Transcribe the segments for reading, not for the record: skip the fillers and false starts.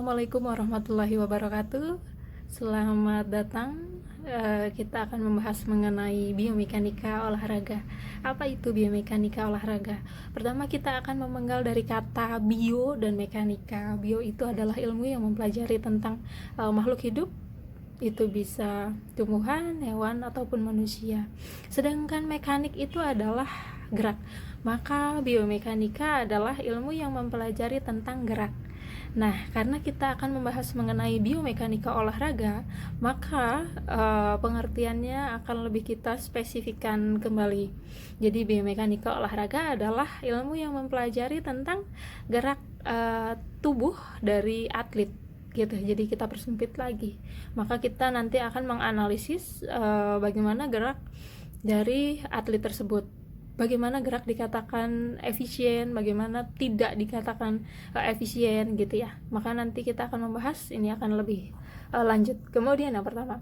Assalamualaikum warahmatullahi wabarakatuh. Selamat datang. Kita akan membahas mengenai biomekanika olahraga. Apa itu biomekanika olahraga? Pertama, kita akan memenggal dari kata bio dan mekanika. Bio itu adalah ilmu yang mempelajari tentang makhluk hidup. Itu bisa tumbuhan, hewan, ataupun manusia. Sedangkan mekanik itu adalah gerak. Maka biomekanika adalah ilmu yang mempelajari tentang gerak. Nah, karena kita akan membahas mengenai biomekanika olahraga, maka pengertiannya akan lebih kita spesifikkan kembali. Jadi biomekanika olahraga adalah ilmu yang mempelajari tentang gerak tubuh dari atlet gitu. Jadi kita persempit lagi. Maka kita nanti akan menganalisis bagaimana gerak dari atlet tersebut. Bagaimana gerak dikatakan efisien, bagaimana tidak dikatakan efisien gitu ya. Maka nanti kita akan membahas, ini akan lebih lanjut. Kemudian yang pertama,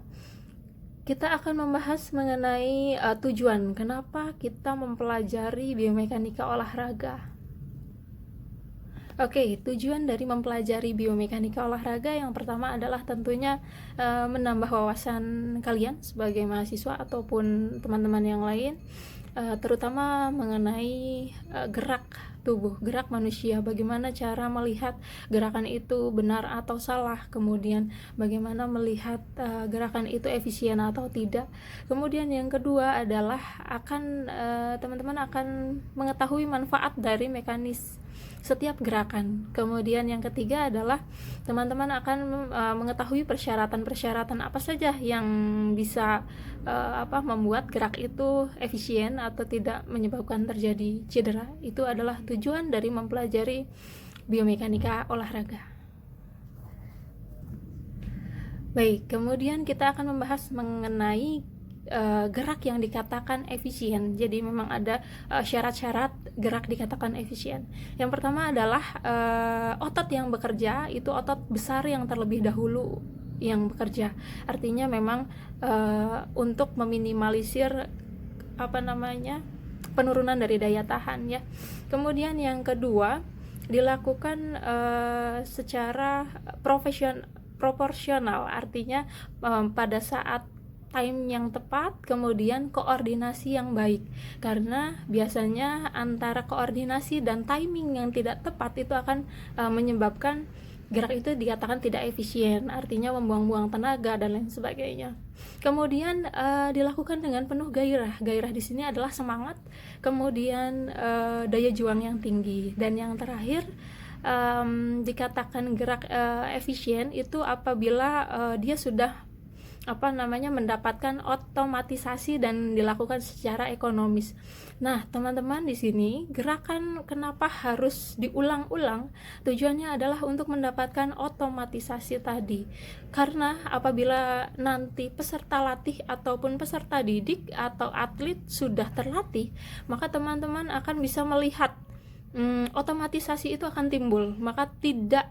kita akan membahas mengenai tujuan kenapa kita mempelajari biomekanika olahraga. Oke, tujuan dari mempelajari biomekanika olahraga yang pertama adalah tentunya menambah wawasan kalian sebagai mahasiswa ataupun teman-teman yang lain, terutama mengenai gerak tubuh, gerak manusia, bagaimana cara melihat gerakan itu benar atau salah, kemudian bagaimana melihat gerakan itu efisien atau tidak. Kemudian yang kedua adalah teman-teman akan mengetahui manfaat dari mekanis setiap gerakan. Kemudian yang ketiga adalah teman-teman akan mengetahui persyaratan-persyaratan apa saja yang bisa membuat gerak itu efisien atau tidak menyebabkan terjadi cedera. Itu adalah tujuan dari mempelajari biomekanika olahraga. Baik, kemudian kita akan membahas mengenai gerak yang dikatakan efisien. Jadi memang ada syarat-syarat gerak dikatakan efisien. Yang pertama adalah otot yang bekerja itu otot besar yang terlebih dahulu yang bekerja. Artinya memang untuk meminimalisir penurunan dari daya tahan ya. Kemudian yang kedua dilakukan secara proporsional, artinya pada saat time yang tepat, kemudian koordinasi yang baik. Karena biasanya antara koordinasi dan timing yang tidak tepat itu akan menyebabkan gerak itu dikatakan tidak efisien, artinya membuang-buang tenaga dan lain sebagainya. Kemudian dilakukan dengan penuh gairah. Gairah di sini adalah semangat, kemudian daya juang yang tinggi, dan yang terakhir dikatakan gerak efisien itu apabila dia sudah mendapatkan otomatisasi dan dilakukan secara ekonomis. Nah, teman-teman, di sini gerakan kenapa harus diulang-ulang? Tujuannya adalah untuk mendapatkan otomatisasi tadi. Karena apabila nanti peserta latih ataupun peserta didik atau atlet sudah terlatih, maka teman-teman akan bisa melihat otomatisasi itu akan timbul. Maka tidak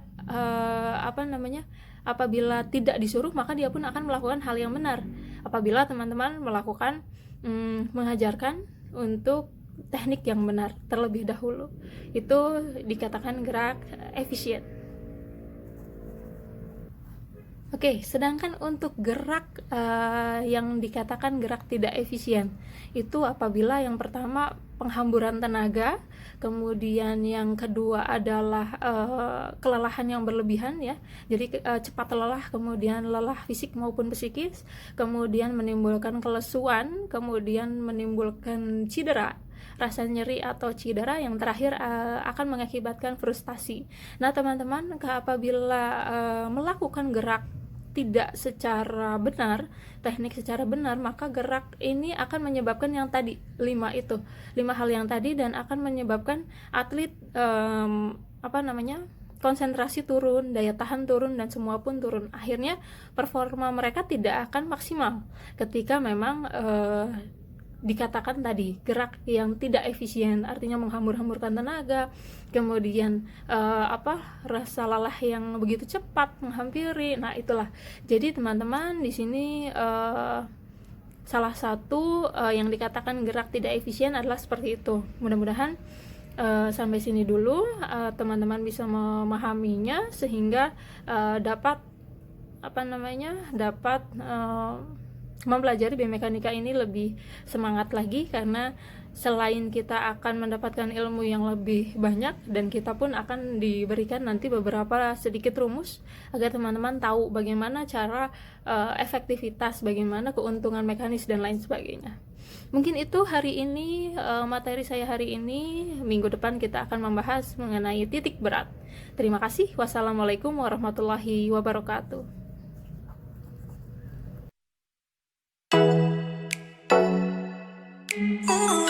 apabila tidak disuruh, maka dia pun akan melakukan hal yang benar. Apabila teman-teman melakukan mengajarkan untuk teknik yang benar terlebih dahulu, itu dikatakan gerak efisien. Oke, sedangkan untuk gerak yang dikatakan gerak tidak efisien itu apabila yang pertama penghamburan tenaga, kemudian yang kedua adalah kelelahan yang berlebihan ya. Jadi cepat lelah, kemudian lelah fisik maupun psikis, kemudian menimbulkan kelesuan, kemudian menimbulkan cedera, rasa nyeri atau cedera, yang terakhir akan mengakibatkan frustasi. Nah, teman-teman, apabila melakukan gerak tidak secara benar, teknik secara benar, maka gerak ini akan menyebabkan yang tadi 5 hal yang tadi, dan akan menyebabkan atlet konsentrasi turun, daya tahan turun, dan semua pun turun. Akhirnya performa mereka tidak akan maksimal ketika memang dikatakan tadi gerak yang tidak efisien, artinya menghambur-hamburkan tenaga, kemudian rasa lelah yang begitu cepat menghampiri. Nah, itulah. Jadi teman-teman, di sini salah satu yang dikatakan gerak tidak efisien adalah seperti itu. Mudah-mudahan Sampai sini dulu, teman-teman bisa memahaminya sehingga dapat mempelajari biomekanika ini lebih semangat lagi, karena selain kita akan mendapatkan ilmu yang lebih banyak, dan kita pun akan diberikan nanti beberapa sedikit rumus agar teman-teman tahu bagaimana cara efektivitas, bagaimana keuntungan mekanis dan lain sebagainya. Mungkin itu hari ini materi saya hari ini. Minggu depan kita akan membahas mengenai titik berat. Terima kasih. Wassalamualaikum warahmatullahi wabarakatuh. Oh